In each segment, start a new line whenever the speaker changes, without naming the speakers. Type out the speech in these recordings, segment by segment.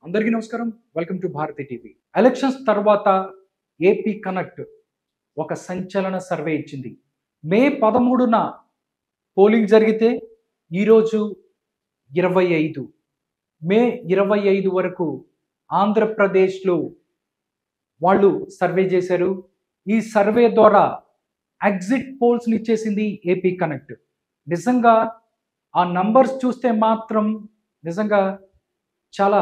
అందరికీ నమస్కారం. Welcome to Bharati TV. Elections తర్వాత ఏపీ కనెక్ట్ ఒక సంచలన సర్వే ఇచ్చింది. మే 13న పోలింగ్ జరిగితే ఈరోజు 25 మే 25 వరకు ఆంధ్రప్రదేశ్లో వాళ్ళు సర్వే చేశారు. ఈ సర్వే ద్వారా ఎగ్జిట్ పోల్స్ని ఇచ్చేసింది ఏపీ కనెక్ట్. నిజంగా ఆ నంబర్స్ చూస్తే మాత్రం నిజంగా చాలా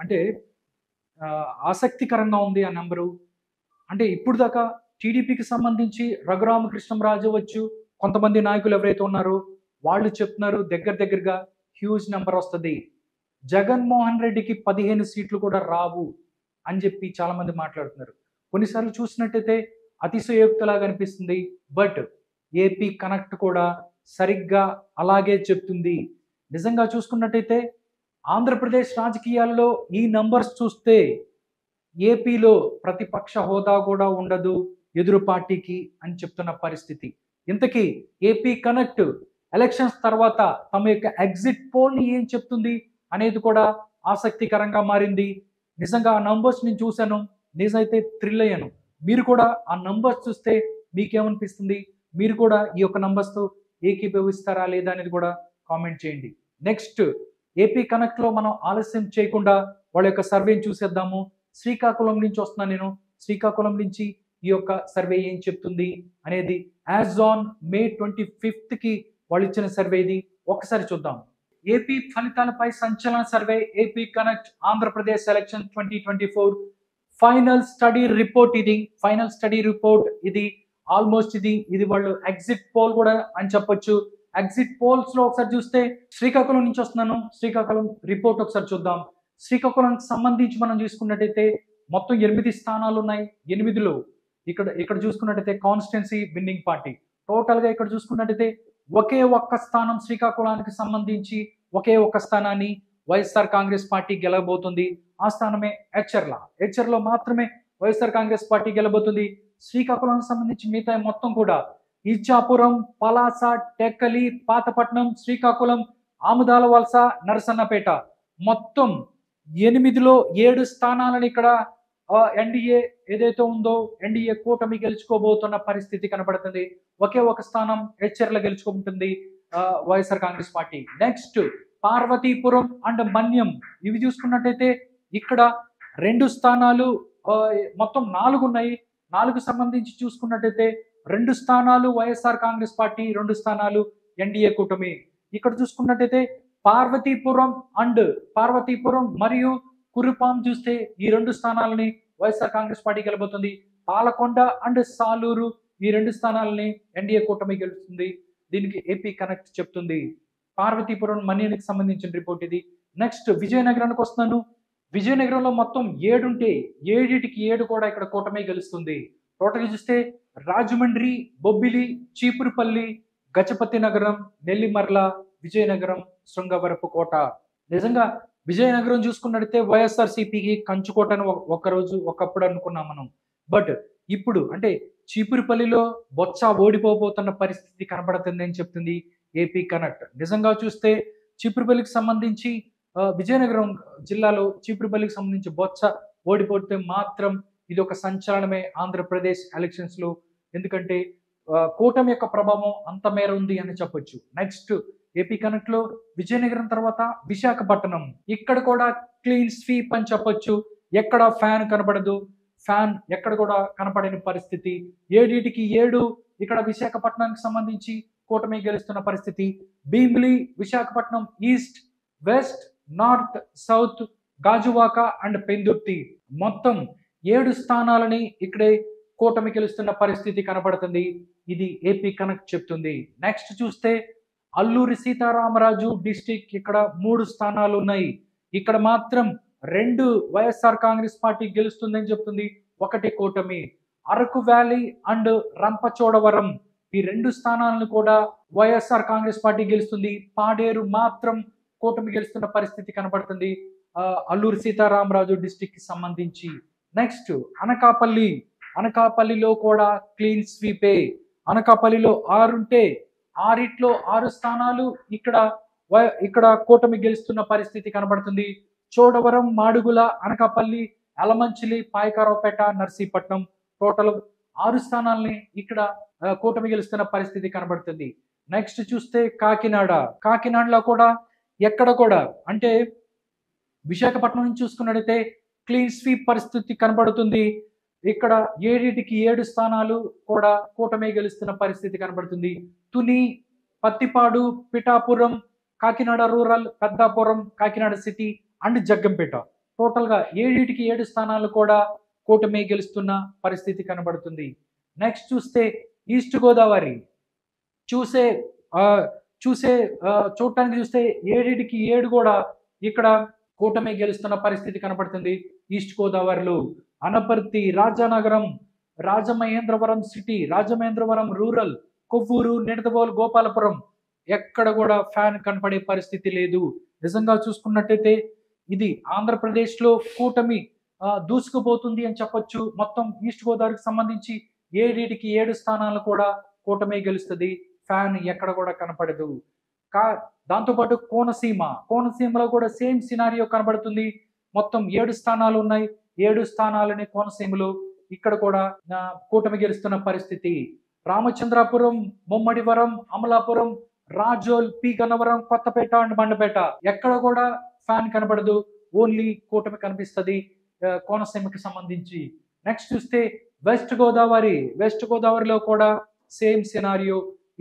అంటే ఆసక్తికరంగా ఉంది ఆ నెంబరు. అంటే ఇప్పుడు దాకా టీడీపీకి సంబంధించి రఘురామకృష్ణంరాజు వచ్చు, కొంతమంది నాయకులు ఎవరైతే ఉన్నారో వాళ్ళు చెప్తున్నారు దగ్గరగా హ్యూజ్ నెంబర్ వస్తుంది, జగన్మోహన్ రెడ్డికి 15 సీట్లు కూడా రావు అని చెప్పి చాలా మంది మాట్లాడుతున్నారు. కొన్నిసార్లు చూసినట్టయితే అతిశయోక్తిలాగా అనిపిస్తుంది. బట్ ఏపీ కనెక్ట్ కూడా సరిగ్గా అలాగే చెప్తుంది. నిజంగా చూసుకున్నట్టయితే ఆంధ్రప్రదేశ్ రాజకీయాల్లో ఈ నంబర్స్ చూస్తే ఏపీలో ప్రతిపక్ష హోదా కూడా ఉండదు ఎదురు పార్టీకి అని చెప్తున్న పరిస్థితి. ఇంతకీ ఏపీ కనెక్ట్ ఎలక్షన్స్ తర్వాత తమ యొక్క ఎగ్జిట్ పోల్ని ఏం చెప్తుంది అనేది కూడా ఆసక్తికరంగా మారింది. నిజంగా ఆ నంబర్స్ నేను చూశాను, నిజమైతే థ్రిల్ అయ్యాను. మీరు కూడా ఆ నంబర్స్ చూస్తే మీకేమనిపిస్తుంది? మీరు కూడా ఈ యొక్క నంబర్స్తో ఏకీభవిస్తారా లేదా అనేది కూడా కామెంట్ చేయండి. నెక్స్ట్ ఏపీ కనెక్ట్లో మనం ఆలస్యం చేయకుండా వాళ్ళ యొక్క సర్వేని చూసేద్దాము. శ్రీకాకుళం నుంచి వస్తున్నాను నేను. శ్రీకాకుళం నుంచి ఈ యొక్క సర్వే ఏం చెప్తుంది అనేది యాజ్ ఆన్ మే 25కి వాళ్ళు ఇచ్చిన సర్వే ఇది. ఒకసారి చూద్దాం. ఏపీ ఫలితాలపై సంచలన survey AP connect Andhra Pradesh election 2024 final study report. ఇది ఫైనల్ స్టడీ రిపోర్ట్. ఇది ఆల్మోస్ట్ ఇది వాళ్ళు ఎగ్జిట్ పోల్ కూడా అని చెప్పొచ్చు. ఎగ్జిట్ పోల్స్ లో ఒకసారి చూస్తే శ్రీకాకుళం నుంచి వస్తున్నాను. శ్రీకాకుళం రిపోర్ట్ ఒకసారి చూద్దాం. శ్రీకాకుళంకి సంబంధించి మనం చూసుకున్నట్టయితే మొత్తం 8 స్థానాలు ఉన్నాయి. 8లో ఇక్కడ చూసుకున్నట్టయితే కాన్స్టిట్యున్సీ విన్నింగ్ పార్టీ. టోటల్ గా ఇక్కడ చూసుకున్నట్టయితే ఒకే ఒక్క స్థానం శ్రీకాకుళానికి సంబంధించి ఒకే ఒక్క స్థానాన్ని వైఎస్ఆర్ కాంగ్రెస్ పార్టీ గెలవబోతుంది. ఆ స్థానమే హెచ్ఆర్లో మాత్రమే వైఎస్ఆర్ కాంగ్రెస్ పార్టీ గెలవబోతుంది. శ్రీకాకుళానికి సంబంధించి మిగతా మొత్తం కూడా ఇచ్చాపురం, పలాస, టెక్కలి, పాతపట్నం, శ్రీకాకుళం, ఆముదాల వలస, నరసన్నపేట మొత్తం 8లో 7 స్థానాలను ఇక్కడ ఎన్డీఏ ఏదైతే ఉందో ఎన్డీఏ కూటమి గెలుచుకోబోతున్న పరిస్థితి కనబడుతుంది. ఒకే ఒక స్థానం హెచ్ఆర్లో గెలుచుకుంటుంది YSR Congress party. Next Parvathipuram and Manyam. ఇవి చూసుకున్నట్టయితే ఇక్కడ 2 స్థానాలు, మొత్తం 4 ఉన్నాయి. 4 సంబంధించి చూసుకున్నట్టయితే 2 స్థానాలు వైఎస్ఆర్ కాంగ్రెస్ పార్టీ, 2 స్థానాలు ఎన్డీఏ కూటమి. ఇక్కడ చూసుకున్నట్టయితే పార్వతీపురం మరియు కురుపాం చూస్తే ఈ 2 స్థానాలని వైఎస్ఆర్ కాంగ్రెస్ పార్టీ గెలబోతుంది. పాలకొండ అండ్ సాలూరు ఈ 2 స్థానాలని ఎన్డీఏ కూటమి గెలుస్తుంది. దీనికి ఏపీ కనెక్ట్ చెప్తుంది. పార్వతీపురం మన్యానికి సంబంధించిన రిపోర్ట్ ఇది. నెక్స్ట్ విజయనగరానికి వస్తున్నాను. విజయనగరంలో మొత్తం 7 ఉంటే 7కి 7 కూడా ఇక్కడ కూటమి గెలుస్తుంది. టోటల్ చూస్తే రాజమండ్రి, బొబ్బిలి, చీపురుపల్లి, గజపతి నగరం, నెల్లిమర్ల, విజయనగరం, శృంగవరపుకోట. నిజంగా విజయనగరం చూసుకున్నట్టయితే వైఎస్ఆర్సీపీకి కంచుకోట అని ఒకప్పుడు అనుకున్నాం మనం. బట్ ఇప్పుడు అంటే చీపురుపల్లిలో బొత్స ఓడిపోబోతున్న పరిస్థితి కనబడుతుంది అని చెప్తుంది ఏపీ కనెక్ట్. నిజంగా చూస్తే చీపురుపల్లికి సంబంధించి విజయనగరం జిల్లాలో చీపురుపల్లికి సంబంధించి బొత్స ఓడిపోతే మాత్రం ఇది ఒక సంచలనమే ఆంధ్రప్రదేశ్ ఎలక్షన్స్ లో. ఎందుకంటే కూటమి యొక్క ప్రభావం అంత మేర ఉంది అని చెప్పొచ్చు. నెక్స్ట్ ఏపీ కనెక్ట్ లో విజయనగరం తర్వాత విశాఖపట్నం. ఇక్కడ కూడా క్లీన్ స్వీప్ అని చెప్పొచ్చు. ఎక్కడ ఫ్యాన్ కనబడదు, ఫ్యాన్ ఎక్కడ కూడా కనపడని పరిస్థితి. 7కి 7 ఇక్కడ విశాఖపట్నానికి సంబంధించి కూటమి గెలుస్తున్న పరిస్థితి. Bheemili, Visakhapatnam east, west, north, south, Gajuwaka and Pendurthi మొత్తం 7 స్థానాలని ఇక్కడే కూటమి గెలుస్తున్న పరిస్థితి కనబడుతుంది. ఇది ఏపీ కనెక్ట్ చెప్తుంది. నెక్స్ట్ చూస్తే అల్లూరి సీతారామరాజు డిస్టిక్. ఇక్కడ 3 స్థానాలు ఉన్నాయి. ఇక్కడ మాత్రం 2 వైఎస్ఆర్ కాంగ్రెస్ పార్టీ గెలుస్తుందని చెప్తుంది, 1 కూటమి. అరకు వ్యాలీ అండ్ రంపచోడవరం ఈ 2 స్థానాలను కూడా వైఎస్ఆర్ కాంగ్రెస్ పార్టీ గెలుస్తుంది. పాడేరు మాత్రం కూటమి గెలుస్తున్న పరిస్థితి కనబడుతుంది అల్లూరి సీతారామరాజు డిస్టిక్ కి సంబంధించి. నెక్స్ట్ అనకాపల్లిలో కూడా క్లీన్ స్వీపే. అనకాపల్లిలో 6 ఉంటే 6 స్థానాలు ఇక్కడ కూటమి గెలుస్తున్న పరిస్థితి కనబడుతుంది. చోడవరం, మాడుగుల, అనకాపల్లి, అలమంచిలి, పాయకారావుపేట, నర్సీపట్నం టోటల్ 6 స్థానాల్ని ఇక్కడ కూటమి గెలుస్తున్న పరిస్థితి కనబడుతుంది. నెక్స్ట్ చూస్తే కాకినాడలో కూడా ఎక్కడ కూడా అంటే విశాఖపట్నం నుంచి చూసుకున్నట్టయితే క్లీన్ స్వీప్ పరిస్థితి కనబడుతుంది. ఇక్కడ 7 స్థానాలు కూడా కూటమి గెలుస్తున్న పరిస్థితి కనబడుతుంది. Tuni, Pattipadu, Pithapuram, Kakinada rural, Peddapuram, Kakinada city and Jaggampeta టోటల్గా 7 స్థానాలు కూడా కూటమి గెలుస్తున్న పరిస్థితి కనబడుతుంది. నెక్స్ట్ చూస్తే ఈస్ట్ గోదావరి చూడటానికి చూస్తే 7 కూడా ఇక్కడ కూటమి గెలుస్తున్న పరిస్థితి కనబడుతుంది. ఈస్ట్ గోదావరిలో అనపర్తి, రాజానగరం, రాజమహేంద్రవరం సిటీ, రాజమహేంద్రవరం రూరల్, కొవ్వూరు, నిడదవోలు, గోపాలపురం ఎక్కడ కూడా ఫ్యాన్ కనపడే పరిస్థితి లేదు. నిజంగా చూసుకున్నట్టయితే ఇది ఆంధ్రప్రదేశ్లో కూటమి దూసుకుపోతుంది అని చెప్పొచ్చు. మొత్తం ఈస్ట్ గోదావరికి సంబంధించి 7 స్థానాలు కూడా కూటమి గెలుస్తుంది. ఫ్యాన్ ఎక్కడ కూడా కనపడదు. దాంతోపాటు కోనసీమలో కూడా సేమ్ సినారియో కనబడుతుంది. మొత్తం 7 స్థానాలు ఉన్నాయి. 7 స్థానాలని కోనసీమలో ఇక్కడ కూడా కూటమి గెలుస్తున్న పరిస్థితి. రామచంద్రాపురం, ముమ్మడివరం, అమలాపురం, రాజోల్, పి గన్నవరం, కొత్తపేట అండ్ మండపేట ఎక్కడ కూడా ఫ్యాన్ కనబడదు. ఓన్లీ కూటమి కనిపిస్తుంది కోనసీమకి సంబంధించి. నెక్స్ట్ చూస్తే వెస్ట్ గోదావరిలో కూడా సేమ్ సినారియో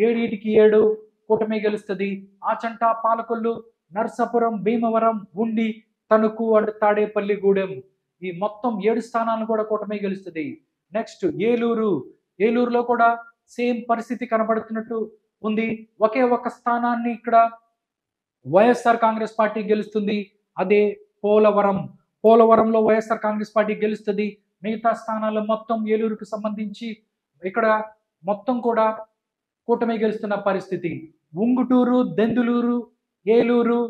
7 కూటమి గెలుస్తుంది. ఆచంట, పాలకొల్లు, నర్సాపురం, భీమవరం, ఉండి, తణుకు అండ్ తాడేపల్లిగూడెం ఈ మొత్తం 7 స్థానాలను కూడా కూటమి గెలుస్తుంది. నెక్స్ట్ ఏలూరులో కూడా సేమ్ పరిస్థితి కనబడుతున్నట్టు ఉంది. ఒకే ఒక స్థానాన్ని ఇక్కడ వైఎస్ఆర్ కాంగ్రెస్ పార్టీ గెలుస్తుంది. అదే పోలవరంలో వైఎస్ఆర్ కాంగ్రెస్ పార్టీ గెలుస్తుంది. మిగతా స్థానాలు మొత్తం ఏలూరుకు సంబంధించి ఇక్కడ మొత్తం కూడా కూటమి గెలుస్తున్న పరిస్థితి. ఉంగుటూరు, దెందులూరు, ఏలూరు,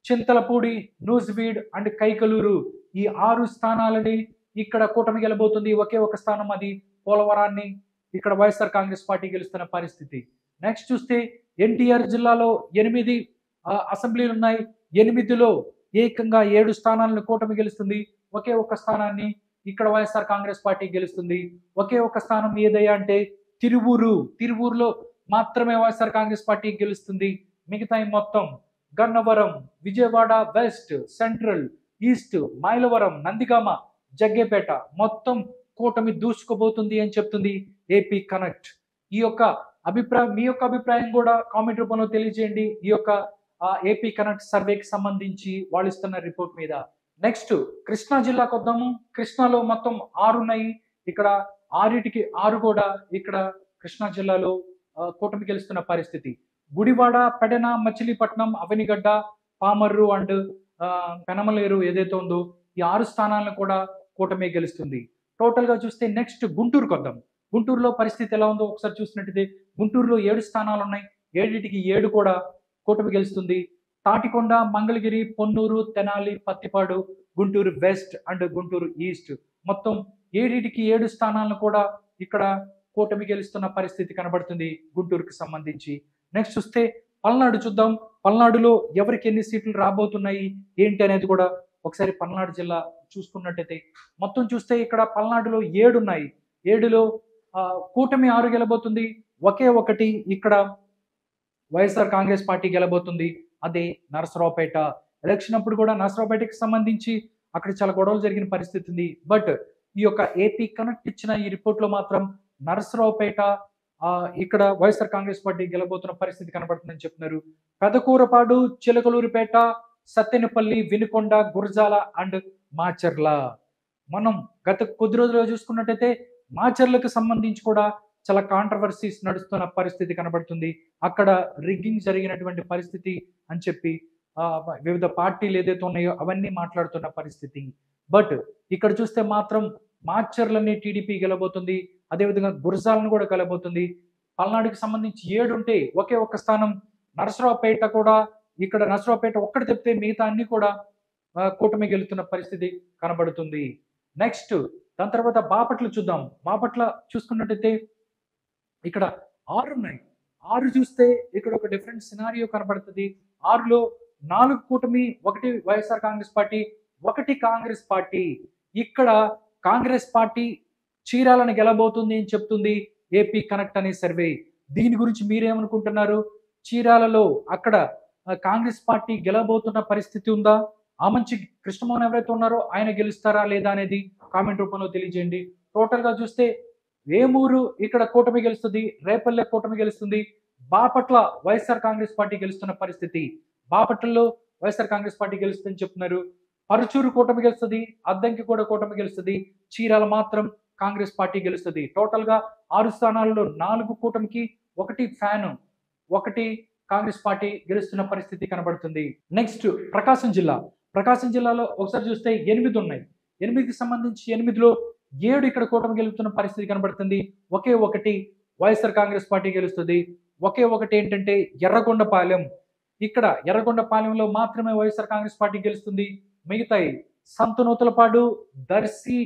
చింతలపూడి, నూజివీడ్ అండ్ కైకలూరు ఈ 6 స్థానాలని ఇక్కడ కూటమి గెలబోతుంది. ఒకే ఒక స్థానం అది పోలవరాన్ని ఇక్కడ వైఎస్ఆర్ కాంగ్రెస్ పార్టీ గెలుస్తున్న పరిస్థితి. నెక్స్ట్ చూస్తే ఎన్టీఆర్ జిల్లాలో 8 అసెంబ్లీలు ఉన్నాయి. 8లో ఏకంగా 7 స్థానాలను కూటమి గెలుస్తుంది. ఒకే ఒక స్థానాన్ని ఇక్కడ వైఎస్ఆర్ కాంగ్రెస్ పార్టీ గెలుస్తుంది. ఒకే ఒక స్థానం ఏదయ్యా అంటే తిరువూరులో మాత్రమే వైఎస్ఆర్ కాంగ్రెస్ పార్టీ గెలుస్తుంది. మిగతా మొత్తం Gannavaram, Vijayawada west, central, east, Mylavaram, Nandigama, Jaggepeta మొత్తం కూటమి దూసుకుపోతుంది అని చెప్తుంది ఏపీ కనెక్ట్. మీ యొక్క అభిప్రాయం కూడా కామెంట్ రూపంలో తెలియజేయండి. ఈ యొక్క ఏపీ కనెక్ట్ సర్వేకి సంబంధించి వాళ్ళు ఇస్తున్న రిపోర్ట్ మీద. నెక్స్ట్ కృష్ణా జిల్లాకు వద్దాము. కృష్ణాలో మొత్తం 6 ఉన్నాయి. ఇక్కడ 6 కూడా ఇక్కడ కృష్ణా జిల్లాలో కూటమి గెలుస్తున్న పరిస్థితి. గుడివాడ, పెడన, మచిలీపట్నం, అవనిగడ్డ, పామర్రు అండ్ పెనమలేరు ఏదైతే ఉందో ఈ 6 స్థానాలను కూడా కూటమి గెలుస్తుంది. టోటల్ గా చూస్తే నెక్స్ట్ గుంటూరుకు వద్దాం. గుంటూరులో పరిస్థితి ఎలా ఉందో ఒకసారి చూసినట్టయితే గుంటూరులో 7 స్థానాలు ఉన్నాయి. 7 కూడా కూటమి గెలుస్తుంది. Tadikonda, Mangalagiri, Ponnur, Tenali, Prathipadu, Guntur west and Guntur east మొత్తం 7 స్థానాలను కూడా ఇక్కడ కూటమి గెలుస్తున్న పరిస్థితి కనబడుతుంది గుంటూరుకు సంబంధించి. నెక్స్ట్ చూస్తే పల్నాడు చూద్దాం. పల్నాడులో ఎవరికి ఎన్ని సీట్లు రాబోతున్నాయి ఏంటి అనేది కూడా ఒకసారి పల్నాడు జిల్లా చూసుకున్నట్టయితే మొత్తం చూస్తే ఇక్కడ పల్నాడులో 7 ఉన్నాయి. 7లో కూటమి 6 గెలబోతుంది. ఒకే ఒకటి ఇక్కడ వైఎస్ఆర్ కాంగ్రెస్ పార్టీ గెలబోతుంది. అదే నరసరావుపేట. ఎలక్షన్ అప్పుడు కూడా నరసరావుపేటకి సంబంధించి అక్కడ చాలా గొడవలు జరిగిన పరిస్థితి ఉంది. బట్ ఈ యొక్క ఏపీ కనెక్ట్ ఇచ్చిన ఈ రిపోర్ట్లో మాత్రం నరసరావుపేట ఇక్కడ వైఎస్ఆర్ కాంగ్రెస్ పార్టీ గెలబోతున్న పరిస్థితి కనబడుతుందని చెప్తున్నారు. పెదకూరపాడు, చిలకలూరిపేట, సత్తెనపల్లి, వినుకొండ, గురజాల అండ్ మాచర్ల. మనం గత కొద్ది రోజులుగా చూసుకున్నట్టయితే మాచర్లకు సంబంధించి కూడా చాలా కాంట్రవర్సీస్ నడుస్తున్న పరిస్థితి కనబడుతుంది. అక్కడ రిగ్గింగ్ జరిగినటువంటి పరిస్థితి అని చెప్పి వివిధ పార్టీలు ఏదైతే ఉన్నాయో అవన్నీ మాట్లాడుతున్న పరిస్థితి. బట్ ఇక్కడ చూస్తే మాత్రం మాచర్లని టీడీపీ గెలబోతుంది. అదేవిధంగా గురజాలను కూడా గెలబోతుంది. పల్నాడుకి సంబంధించి 7 ఉంటే ఒకే ఒక స్థానం నరసరావుపేట కూడా ఇక్కడ నరసరావుపేట ఒక్కటి తప్పితే మిగతా అన్ని కూడా కూటమి గెలుతున్న పరిస్థితి కనబడుతుంది. నెక్స్ట్ దాని తర్వాత బాపట్ల చూద్దాం. బాపట్ల చూసుకున్నట్టయితే ఇక్కడ 6 ఉన్నాయి. 6 చూస్తే ఇక్కడ ఒక డిఫరెంట్ సినారియో కనబడుతుంది. 6లో 4 కూటమి, 1 వైఎస్ఆర్ కాంగ్రెస్ పార్టీ, ఒకటి కాంగ్రెస్ పార్టీ. ఇక్కడ కాంగ్రెస్ పార్టీ చీరాలను గెలబోతుంది అని చెప్తుంది ఏపీ కనెక్ట్ అనే సర్వే. దీని గురించి మీరేమనుకుంటున్నారు? చీరాలలో అక్కడ కాంగ్రెస్ పార్టీ గెలబోతున్న పరిస్థితి ఉందా? ఆ మంచి కృష్ణమోహన్ ఎవరైతే ఉన్నారో ఆయన గెలుస్తారా లేదా అనేది కామెంట్ రూపంలో తెలియజేయండి. టోటల్ గా చూస్తే వేమూరు ఇక్కడ కూటమి గెలుస్తుంది, రేపల్లె కూటమి గెలుస్తుంది, బాపట్ల వైఎస్ఆర్ కాంగ్రెస్ పార్టీ గెలుస్తున్న పరిస్థితి. బాపట్లలో వైఎస్ఆర్ కాంగ్రెస్ పార్టీ గెలుస్తుందని చెప్తున్నారు. పరుచూరు కూటమి గెలుస్తుంది, అద్దంకి కూడా కూటమి గెలుస్తుంది, చీరాల మాత్రం కాంగ్రెస్ పార్టీ గెలుస్తుంది. టోటల్ గా 6 స్థానాల్లో 4 కూటమికి, 1 ఫ్యాన్, 1 కాంగ్రెస్ పార్టీ గెలుస్తున్న పరిస్థితి కనబడుతుంది. నెక్స్ట్ ప్రకాశం జిల్లా. ప్రకాశం జిల్లాలో ఒకసారి చూస్తే 8 ఉన్నాయి. 8కి సంబంధించి 8లో 7 ఇక్కడ కూటమి గెలుస్తున్న పరిస్థితి కనబడుతుంది. ఒకే ఒకటి వైఎస్ఆర్ కాంగ్రెస్ పార్టీ గెలుస్తుంది. ఒకే ఒకటి ఏంటంటే ఎర్రగొండపాలెం. ఇక్కడ ఎర్రగొండపాలెంలో మాత్రమే వైఎస్ఆర్ కాంగ్రెస్ పార్టీ గెలుస్తుంది. మిగతాయి సంతనూతలపాడు, దర్శి,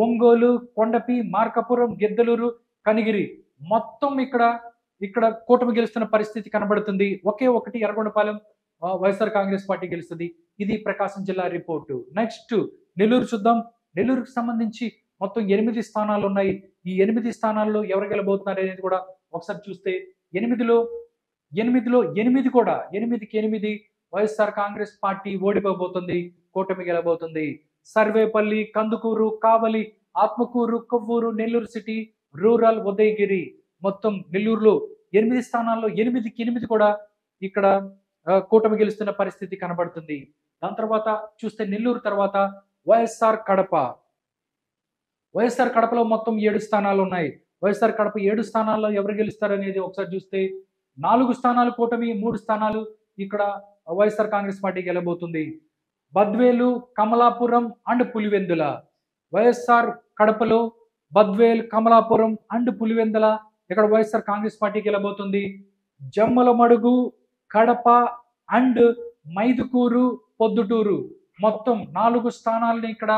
ఒంగోలు, కొండపి, మార్కాపురం, గిద్దలూరు, కనిగిరి మొత్తం ఇక్కడ కూటమి గెలుస్తున్న పరిస్థితి కనబడుతుంది. ఒకే ఒకటి ఎర్రగొండపాలెం వైఎస్ఆర్ కాంగ్రెస్ పార్టీ గెలుస్తుంది. ఇది ప్రకాశం జిల్లా రిపోర్టు. నెక్స్ట్ నెల్లూరు చూద్దాం. నెల్లూరుకు సంబంధించి మొత్తం 8 స్థానాలు ఉన్నాయి. ఈ 8 స్థానాల్లో ఎవరు గెలబోతున్నారు అనేది కూడా ఒకసారి చూస్తే 8లో 8 కూడా 8కి 8 వైఎస్ఆర్ కాంగ్రెస్ పార్టీ ఓడిపోబోతుంది, కూటమి గెలబోతుంది. సర్వేపల్లి, కందుకూరు, కావలి, ఆత్మకూరు, కొవ్వూరు, నెల్లూరు సిటీ, రూరల్, ఉదయగిరి మొత్తం నెల్లూరులో 8 స్థానాల్లో 8కి 8 కూడా ఇక్కడ కూటమి గెలుస్తున్న పరిస్థితి కనబడుతుంది. దాని తర్వాత చూస్తే నెల్లూరు తర్వాత వైఎస్ఆర్ కడప. వైఎస్ఆర్ కడపలో మొత్తం 7 స్థానాలు ఉన్నాయి. వైఎస్ఆర్ కడప 7 స్థానాల్లో ఎవరు గెలుస్తారు అనేది ఒకసారి చూస్తే 4 స్థానాలు కూటమి, 3 స్థానాలు ఇక్కడ వైఎస్ఆర్ కాంగ్రెస్ పార్టీ గెలబోతుంది. బద్వేలు, కమలాపురం అండ్ పులివెందుల. వైఎస్ఆర్ కడపలో బద్వేల్, కమలాపురం అండ్ పులివెందుల ఇక్కడ వైఎస్ఆర్ కాంగ్రెస్ పార్టీ గెలబోతుంది. జమ్మలమడుగు, కడప అండ్ మైదుకూరు, పొద్దుటూరు మొత్తం 4 స్థానాలని ఇక్కడ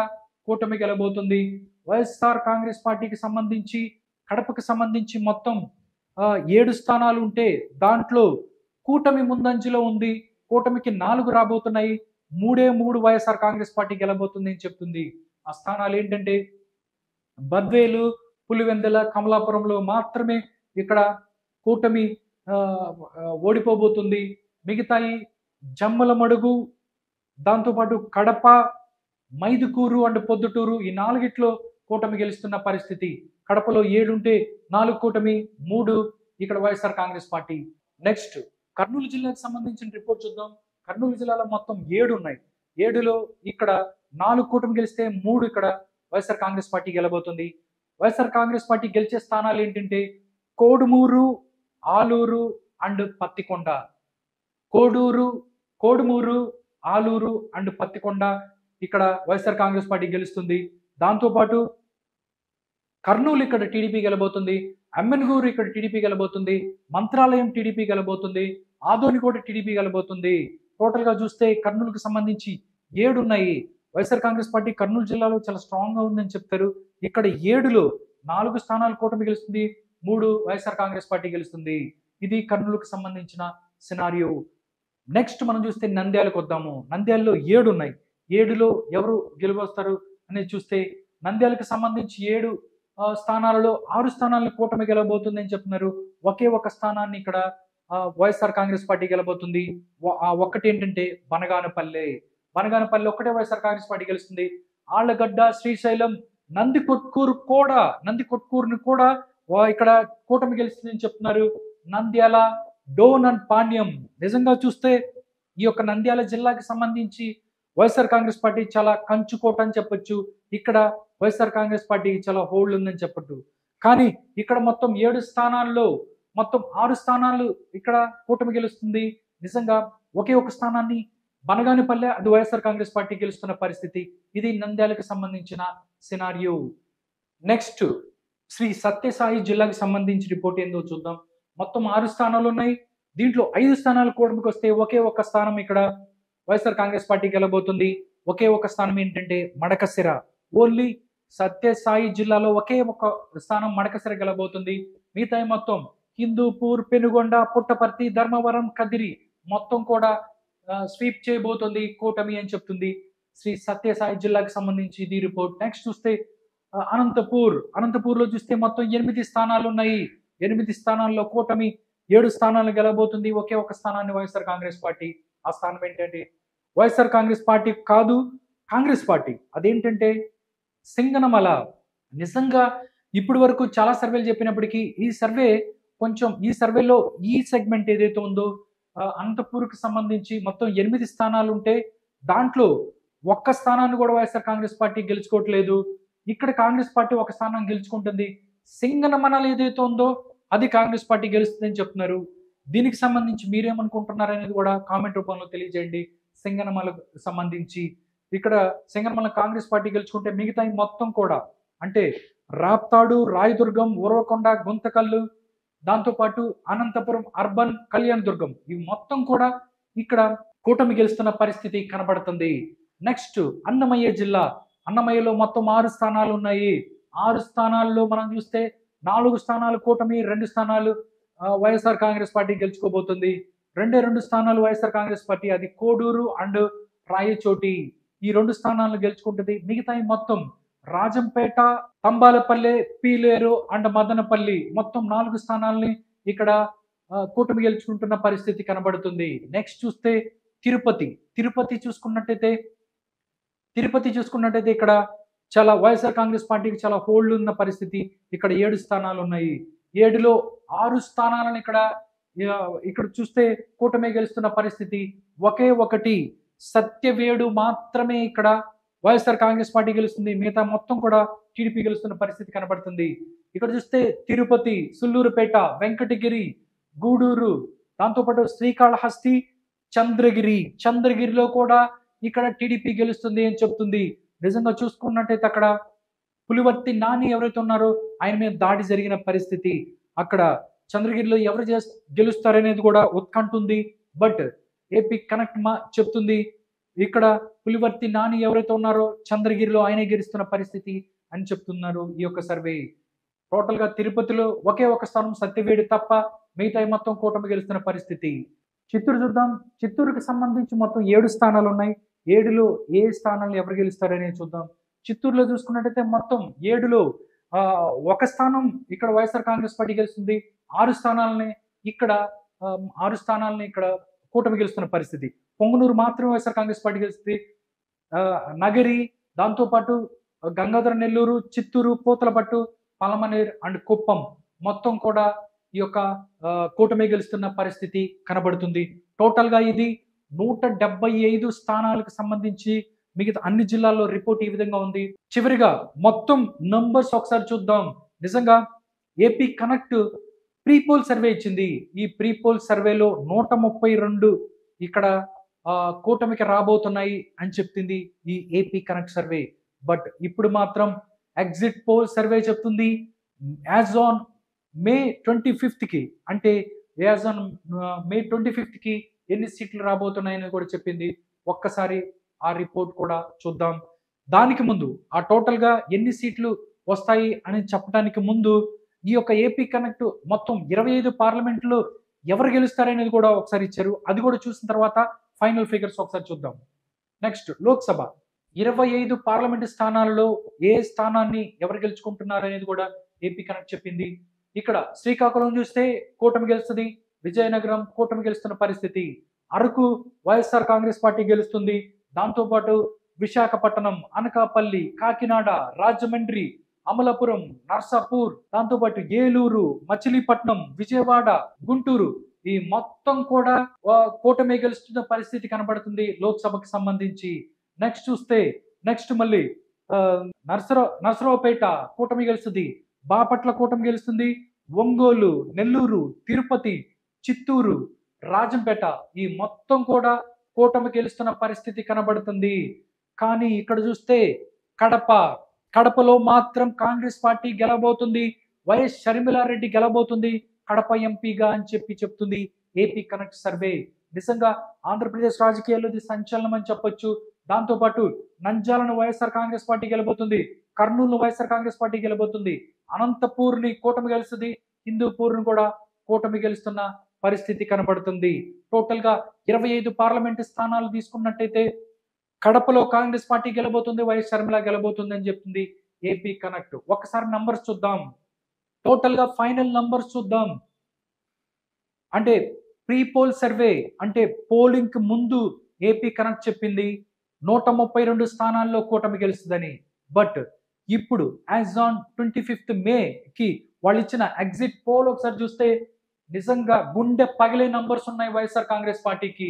కూటమి గెలబోతుంది. వైఎస్ఆర్ కాంగ్రెస్ పార్టీకి సంబంధించి కడపకు సంబంధించి మొత్తం 7 స్థానాలు ఉంటే దాంట్లో కూటమి ముందంజలో ఉంది. కూటమికి 4 రాబోతున్నాయి. 3 వైఎస్ఆర్ కాంగ్రెస్ పార్టీ గెలబోతుంది అని చెప్తుంది. ఆ స్థానాలు ఏంటంటే బద్వేలు, పులివెందుల, కమలాపురంలో మాత్రమే ఇక్కడ కూటమి ఓడిపోబోతుంది. మిగతాయి జమ్మలమడుగు, దాంతోపాటు కడప, మైదుకూరు అండ్ పొద్దుటూరు ఈ 4గిట్లో కూటమి గెలుస్తున్న పరిస్థితి. కడపలో 7 ఉంటే 4 కూటమి, 3 ఇక్కడ వైఎస్ఆర్ కాంగ్రెస్ పార్టీ. నెక్స్ట్ కర్నూలు జిల్లాకు సంబంధించిన రిపోర్ట్ చూద్దాం. కర్నూలు జిల్లాలో మొత్తం 7 ఉన్నాయి. 7లో ఇక్కడ 4 కూటమి గెలిస్తే 3 ఇక్కడ వైఎస్ఆర్ కాంగ్రెస్ పార్టీ గెలబోతుంది. వైఎస్ఆర్ కాంగ్రెస్ పార్టీ గెలిచే స్థానాలు ఏంటంటే కోడుమూరు, ఆలూరు అండ్ పత్తికొండ. కోడుమూరు, ఆలూరు అండ్ పత్తికొండ ఇక్కడ వైఎస్ఆర్ కాంగ్రెస్ పార్టీ గెలుస్తుంది. దాంతోపాటు కర్నూలు ఇక్కడ టీడీపీ గెలబోతుంది. అమ్మెన్గూరు ఇక్కడ టీడీపీ గెలబోతుంది. మంత్రాలయం టీడీపీ గెలబోతుంది. ఆదోని కూడా టీడీపీ గెలబోతుంది. టోటల్ గా చూస్తే కర్నూలుకు సంబంధించి 7 ఉన్నాయి. వైఎస్ఆర్ కాంగ్రెస్ పార్టీ కర్నూలు జిల్లాలో చాలా స్ట్రాంగ్ గా ఉందని చెప్తారు. ఇక్కడ 7లో 4 స్థానాలు కూటమి గెలుస్తుంది, 3 వైఎస్ఆర్ కాంగ్రెస్ పార్టీ గెలుస్తుంది. ఇది కర్నూలుకు సంబంధించిన సినారియో. నెక్స్ట్ మనం చూస్తే నంద్యాలకు వద్దాము. నంద్యాలలో 7 ఉన్నాయి. 7లో ఎవరు గెలువొస్తారు అనేది చూస్తే నంద్యాలకు సంబంధించి 7 స్థానాలలో 6 స్థానాలను కూటమి గెలబోతుంది అని చెప్తున్నారు. ఒకే ఒక స్థానాన్ని ఇక్కడ వైఎస్ఆర్ కాంగ్రెస్ పార్టీ గెలబోతుంది. ఒక్కటి ఏంటంటే బనగానపల్లె ఒక్కటే వైఎస్ఆర్ కాంగ్రెస్ పార్టీ గెలుస్తుంది. ఆళ్లగడ్డ, శ్రీశైలం, నందికొట్కూరుని కూడా ఇక్కడ కూటమి గెలుస్తుందని చెప్తున్నారు. నంద్యాల, డోన్ అండ్ పాణ్యం. నిజంగా చూస్తే ఈ యొక్క నంద్యాల జిల్లాకి సంబంధించి వైఎస్ఆర్ కాంగ్రెస్ పార్టీ చాలా కంచుకోట అని చెప్పొచ్చు. ఇక్కడ వైఎస్ఆర్ కాంగ్రెస్ పార్టీకి చాలా హోల్డ్ ఉందని చెప్పట్టు. కానీ ఇక్కడ మొత్తం 7 స్థానాల్లో మొత్తం 6 స్థానాలు ఇక్కడ కూటమి గెలుస్తుంది. నిజంగా ఒకే ఒక స్థానాన్ని బనగానిపల్లె అది వైఎస్ఆర్ కాంగ్రెస్ పార్టీ గెలుస్తున్న పరిస్థితి. ఇది నంద్యాలకు సంబంధించిన సినారియో. నెక్స్ట్ శ్రీ సత్యసాయి జిల్లాకి సంబంధించి రిపోర్ట్ ఏందో చూద్దాం. మొత్తం 6 స్థానాలు ఉన్నాయి. దీంట్లో 5 స్థానాలు కూటమికి వస్తే ఒకే ఒక స్థానం ఇక్కడ వైఎస్ఆర్ కాంగ్రెస్ పార్టీ గెలబోతుంది. ఒకే ఒక స్థానం ఏంటంటే మడకశిర. ఓన్లీ సత్యసాయి జిల్లాలో ఒకే ఒక స్థానం మడకశిర గెలబోతుంది. మిగతా మొత్తం హిందూపూర్, పెనుగొండ, పుట్టపర్తి, ధర్మవరం, కదిరి మొత్తం కూడా స్వీప్ చేయబోతుంది కూటమి అని చెప్తుంది. శ్రీ సత్యసాయి జిల్లాకి సంబంధించి ఇది రిపోర్ట్. నెక్స్ట్ చూస్తే అనంతపూర్లో చూస్తే మొత్తం 8 స్థానాలు ఉన్నాయి. 8 స్థానాల్లో కూటమి 7 స్థానాలను గెలవబోతుంది. ఒకే ఒక స్థానాన్ని వైఎస్ఆర్ కాంగ్రెస్ పార్టీ. ఆ స్థానం ఏంటంటే వైఎస్ఆర్ కాంగ్రెస్ పార్టీ కాదు, కాంగ్రెస్ పార్టీ. అదేంటంటే సింగనమల. నిజంగా ఇప్పటి వరకు చాలా సర్వేలు చెప్పినప్పటికీ ఈ సర్వేలో ఈ సెగ్మెంట్ ఏదైతే ఉందో అనంతపూర్కి సంబంధించి మొత్తం 8 స్థానాలు ఉంటే దాంట్లో ఒక్క స్థానాన్ని కూడా వైఎస్ఆర్ కాంగ్రెస్ పార్టీ గెలుచుకోవట్లేదు. ఇక్కడ కాంగ్రెస్ పార్టీ ఒక స్థానం గెలుచుకుంటుంది. సింగనమల ఏదైతే ఉందో అది కాంగ్రెస్ పార్టీ గెలుస్తుందని చెప్తున్నారు. దీనికి సంబంధించి మీరేమనుకుంటున్నారు అనేది కూడా కామెంట్ రూపంలో తెలియజేయండి. సింగనమలకు సంబంధించి ఇక్కడ సింగనమల కాంగ్రెస్ పార్టీ గెలుచుకుంటే మిగతా మొత్తం కూడా అంటే రాప్తాడు, రాయదుర్గం, ఉరవకొండ, గుంతకల్లు, దాంతోపాటు అనంతపురం అర్బన్, కళ్యాణదుర్గం ఇవి మొత్తం కూడా ఇక్కడ కూటమి గెలుస్తున్న పరిస్థితి కనబడుతుంది. నెక్స్ట్ అన్నమయ్య జిల్లా. అన్నమయ్యలో మొత్తం 6 స్థానాలు ఉన్నాయి. 6 స్థానాల్లో మనం చూస్తే 4 స్థానాలు కూటమి, 2 స్థానాలు వైఎస్ఆర్ కాంగ్రెస్ పార్టీ గెలుచుకోబోతుంది. 2 స్థానాలు వైఎస్ఆర్ కాంగ్రెస్ పార్టీ, అది కోడూరు అండ్ రాయచోటి. ఈ 2 స్థానాలను గెలుచుకుంటుంది. మిగతా మొత్తం రాజంపేట, తంబాలపల్లె, పీలేరు అండ్ మదనపల్లి మొత్తం 4 స్థానాలని ఇక్కడ కూటమి గెలుచుకుంటున్న పరిస్థితి కనబడుతుంది. నెక్స్ట్ చూస్తే తిరుపతి చూసుకున్నట్టయితే ఇక్కడ చాలా వైఎస్ఆర్ కాంగ్రెస్ పార్టీకి చాలా హోల్డ్ ఉన్న పరిస్థితి. ఇక్కడ 7 స్థానాలు ఉన్నాయి. 7లో 6 స్థానాలను ఇక్కడ చూస్తే కూటమి గెలుస్తున్న పరిస్థితి. ఒకే ఒకటి సత్యవేడు మాత్రమే ఇక్కడ వైఎస్ఆర్ కాంగ్రెస్ పార్టీ గెలుస్తుంది. మిగతా మొత్తం కూడా టీడీపీ గెలుస్తున్న పరిస్థితి కనబడుతుంది. ఇక్కడ చూస్తే తిరుపతి, సుల్లూరుపేట, వెంకటగిరి, గూడూరు, దాంతోపాటు శ్రీకాళహస్తి, చంద్రగిరిలో కూడా ఇక్కడ టీడీపీ గెలుస్తుంది అని చెప్తుంది. నిజంగా చూసుకున్నట్టయితే అక్కడ పులివర్తి నాని ఎవరైతే ఉన్నారో ఆయన మీద దాడి జరిగిన పరిస్థితి. అక్కడ చంద్రగిరిలో ఎవరు గెలుస్తారనేది కూడా ఉత్కంఠ ఉంది. బట్ ఏపీ కనెక్ట్ చెప్తుంది ఇక్కడ పులివర్తి నాని ఎవరైతే ఉన్నారో చంద్రగిరిలో ఆయనే గెలుస్తున్న పరిస్థితి అని చెప్తున్నారు ఈ యొక్క సర్వే. టోటల్ గా తిరుపతిలో ఒకే ఒక స్థానం సత్యవేడు తప్ప మిగతా మొత్తం కూటమి గెలుస్తున్న పరిస్థితి. చిత్తూరు చూద్దాం. చిత్తూరుకి సంబంధించి మొత్తం 7 స్థానాలు ఉన్నాయి. 7లో ఏ స్థానాలు ఎవరు గెలుస్తారనేది చూద్దాం. చిత్తూరులో చూసుకున్నట్టయితే మొత్తం 7లో ఒక స్థానం ఇక్కడ వైఎస్ఆర్ కాంగ్రెస్ పార్టీ గెలుస్తుంది. 6 స్థానాలని ఇక్కడ కూటమి గెలుస్తున్న పరిస్థితి. పొంగనూరు మాత్రమే వైఎస్ఆర్ కాంగ్రెస్ పార్టీ గెలుస్తుంది. నగరి, దాంతోపాటు గంగాధర నెల్లూరు, చిత్తూరు, పూతలపట్టు, పలమనేర్ అండ్ కుప్పం మొత్తం కూడా ఈ యొక్క కూటమి గెలుస్తున్న పరిస్థితి కనబడుతుంది. టోటల్ గా ఇది 175 స్థానాలకు సంబంధించి మిగతా అన్ని జిల్లాల్లో రిపోర్ట్ ఈ విధంగా ఉంది. చివరిగా మొత్తం నంబర్స్ ఒకసారి చూద్దాం. నిజంగా ఏపీ కనెక్ట్ ప్రీపోల్ సర్వే ఇచ్చింది. ఈ ప్రీపోల్ సర్వేలో 132 ఇక్కడ కూటమికి రాబోతున్నాయి అని చెప్తుంది ఈ ఏపీ కనెక్ట్ సర్వే. బట్ ఇప్పుడు మాత్రం ఎగ్జిట్ పోల్ సర్వే చెప్తుంది యాజ్ ఆన్ మే 25th కి, అంటే యాజ్ ఆన్ మే 25th కి ఎన్ని సీట్లు రాబోతున్నాయని కూడా చెప్పింది. ఒక్కసారి ఆ రిపోర్ట్ కూడా చూద్దాం. దానికి ముందు ఆ టోటల్ గా ఎన్ని సీట్లు వస్తాయి అని చెప్పడానికి ముందు ఈ యొక్క ఏపీ కనెక్ట్ మొత్తం 25 పార్లమెంట్లో ఎవరు గెలుస్తారనేది కూడా ఒకసారి ఇచ్చారు. అది కూడా చూసిన తర్వాత ఫైనల్ ఫిగర్స్ ఒకసారి చూద్దాం. నెక్స్ట్ లోక్సభ 25 పార్లమెంటు స్థానాల్లో ఏ స్థానాన్ని ఎవరు గెలుచుకుంటున్నారు అనేది కూడా ఏపీ కనెక్ట్ చెప్పింది. ఇక్కడ శ్రీకాకుళం చూస్తే కూటమి గెలుస్తుంది. విజయనగరం కూటమి గెలుస్తున్న పరిస్థితి. అరకు వైఎస్ఆర్ కాంగ్రెస్ పార్టీ గెలుస్తుంది. దాంతోపాటు విశాఖపట్నం, అనకాపల్లి, కాకినాడ, రాజమండ్రి, అమలాపురం, నర్సాపూర్, దాంతోపాటు ఏలూరు, మచిలీపట్నం, విజయవాడ, గుంటూరు ఈ మొత్తం కూడా కూటమి గెలుస్తున్న పరిస్థితి కనబడుతుంది లోక్సభకు సంబంధించి. నెక్స్ట్ చూస్తే మళ్ళీ నర్సరావుపేట కూటమి గెలుస్తుంది. బాపట్ల కూటమి గెలుస్తుంది. ఒంగోలు, నెల్లూరు, తిరుపతి, చిత్తూరు, రాజంపేట ఈ మొత్తం కూడా కూటమి గెలుస్తున్న పరిస్థితి కనబడుతుంది. కానీ ఇక్కడ చూస్తే కడపలో మాత్రం కాంగ్రెస్ పార్టీ గెలబోతుంది. వైఎస్ షర్మిలారెడ్డి గెలబోతుంది కడప ఎంపీగా అని చెప్తుంది ఏపీ కనెక్ట్ సర్వే. నిజంగా ఆంధ్రప్రదేశ్ రాజకీయాల్లో ఇది సంచలనం అని చెప్పొచ్చు. దాంతోపాటు నంద్యాలను వైఎస్ఆర్ కాంగ్రెస్ పార్టీ గెలబోతుంది. కర్నూలును వైఎస్ఆర్ కాంగ్రెస్ పార్టీ గెలబోతుంది. అనంతపూర్ని కూటమి గెలుస్తుంది. హిందూపూర్ను కూడా కూటమి గెలుస్తున్న పరిస్థితి కనబడుతుంది. టోటల్ గా 25 పార్లమెంటు స్థానాలు తీసుకున్నట్టయితే కడపలో కాంగ్రెస్ పార్టీ గెలబోతుంది, వైఎస్ షర్మిల గెలబోతుంది అని చెప్తుంది ఏపీ కనెక్ట్. ఒకసారి నంబర్స్ చూద్దాం, టోటల్ గా ఫైనల్ నంబర్స్ చూద్దాం. అంటే ప్రీ పోల్ సర్వే అంటే పోలింగ్ కి ముందు ఏపీ కనెక్ట్ చెప్పింది 132 స్థానాల్లో కూటమి గెలుస్తుందని. బట్ ఇప్పుడు యాజ్ ఆన్ 25th మేకి వాళ్ళు ఇచ్చిన ఎగ్జిట్ పోల్ ఒకసారి చూస్తే నిజంగా గుండె పగిలే నంబర్స్ ఉన్నాయి వైఎస్ఆర్ కాంగ్రెస్ పార్టీకి.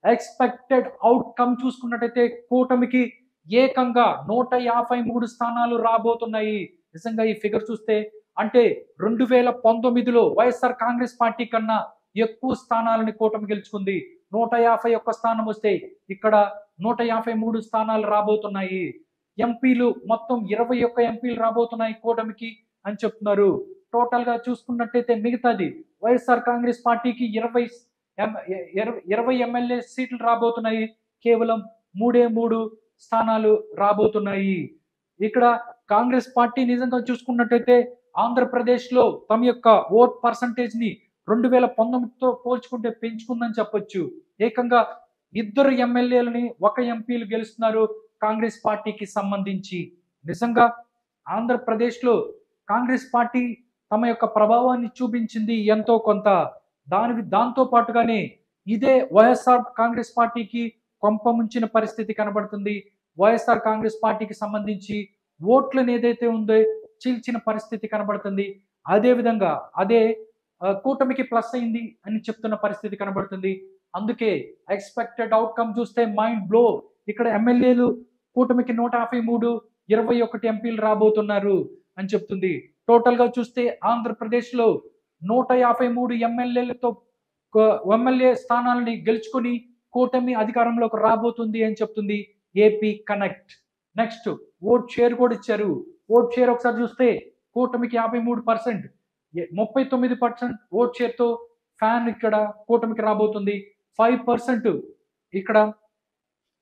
ఎక్స్పెక్టెడ్ అవుట్కమ్ చూసుకున్నట్టయితే కూటమికి ఏకంగా 153 స్థానాలు రాబోతున్నాయి. నిజంగా ఈ ఫిగర్ చూస్తే అంటే 2019లో వైఎస్ఆర్ కాంగ్రెస్ పార్టీ కన్నా ఎక్కువ స్థానాలని కూటమి గెలుచుకుంది. 151 స్థానం వస్తే ఇక్కడ 153 స్థానాలు రాబోతున్నాయి. ఎంపీలు మొత్తం 21 ఎంపీలు రాబోతున్నాయి కూటమికి అని చెప్తున్నారు. టోటల్ గా చూసుకున్నట్టయితే మిగతాది వైఎస్ఆర్ కాంగ్రెస్ పార్టీకి 20 ఎమ్మెల్యే సీట్లు రాబోతున్నాయి. కేవలం 3 స్థానాలు రాబోతున్నాయి. ఇక్కడ కాంగ్రెస్ పార్టీ నిజంగా చూసుకున్నట్టయితే ఆంధ్రప్రదేశ్ లో తమ యొక్క ఓట్ పర్సంటేజ్ ని 2019తో పోల్చుకుంటే పెంచుకుందని చెప్పొచ్చు. ఏకంగా 2 ఎమ్మెల్యేలని 1 ఎంపీలు గెలుస్తున్నారు కాంగ్రెస్ పార్టీకి సంబంధించి. నిజంగా ఆంధ్రప్రదేశ్ లో కాంగ్రెస్ పార్టీ తమ యొక్క ప్రభావాన్ని చూపించింది ఎంతో కొంత. దాంతో పాటుగానే ఇదే వైఎస్ఆర్ కాంగ్రెస్ పార్టీకి కొంప ముంచిన పరిస్థితి కనబడుతుంది. వైఎస్ఆర్ కాంగ్రెస్ పార్టీకి సంబంధించి ఓట్లను ఏదైతే ఉందో చీల్చిన పరిస్థితి కనబడుతుంది. అదే విధంగా అదే కూటమికి ప్లస్ అయింది అని చెప్తున్న పరిస్థితి కనబడుతుంది. అందుకే ఎక్స్పెక్టెడ్ అవుట్కమ్ చూస్తే మైండ్ బ్లో. ఇక్కడ ఎమ్మెల్యేలు కూటమికి 153, 21 ఎంపీలు రాబోతున్నారు అని చెప్తుంది. టోటల్ గా చూస్తే ఆంధ్రప్రదేశ్ లో 153 ఎమ్మెల్యేలతో ఎమ్మెల్యే స్థానాలని గెలుచుకొని కూటమి అధికారంలోకి రాబోతుంది అని చెప్తుంది AP connect. Next vote share కూడా ఇచ్చారు. ఓట్ షేర్ ఒకసారి చూస్తే కూటమికి 53%, 39% ఓట్ షేర్ తో ఫ్యాన్ ఇక్కడ కూటమికి రాబోతుంది. 5% ఇక్కడ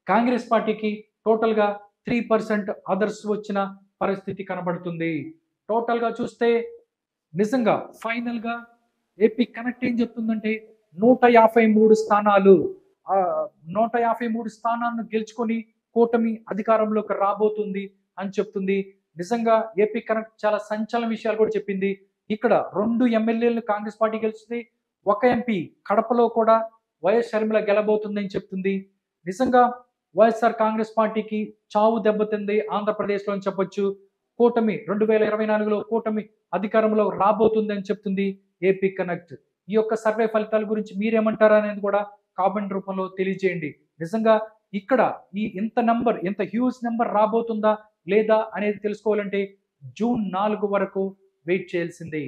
కాంగ్రెస్ పార్టీకి, టోటల్ గా 3% అదర్స్ వచ్చిన పరిస్థితి కనబడుతుంది. టోటల్ గా చూస్తే నిజంగా ఫైనల్ గా ఏపీ కనెక్ట్ ఏం చెప్తుందంటే 153 స్థానాలు 153 స్థానాలను గెలుచుకొని కూటమి అధికారంలోకి రాబోతుంది అని చెప్తుంది. నిజంగా ఏపీ కనెక్ట్ చాలా సంచలన విషయాలు కూడా చెప్పింది. ఇక్కడ 2 ఎమ్మెల్యేలను కాంగ్రెస్ పార్టీ గెలుస్తుంది, 1 ఎంపీ కడపలో కూడా వైఎస్ షర్మిల గెలబోతుందని చెప్తుంది. నిజంగా వైఎస్ఆర్ కాంగ్రెస్ పార్టీకి చావు దెబ్బతింది ఆంధ్రప్రదేశ్లో అని చెప్పొచ్చు. కూటమి 2024లో కూటమి అధికారంలో రాబోతుంది అని చెప్తుంది ఏపీ కనెక్ట్. ఈ యొక్క సర్వే ఫలితాల గురించి మీరేమంటారా అనేది కూడా కామెంట్ రూపంలో తెలియజేయండి. నిజంగా ఇక్కడ ఇంత హ్యూజ్ నెంబర్ రాబోతుందా లేదా అనేది తెలుసుకోవాలంటే జూన్ 4 వరకు వెయిట్ చేయాల్సిందే.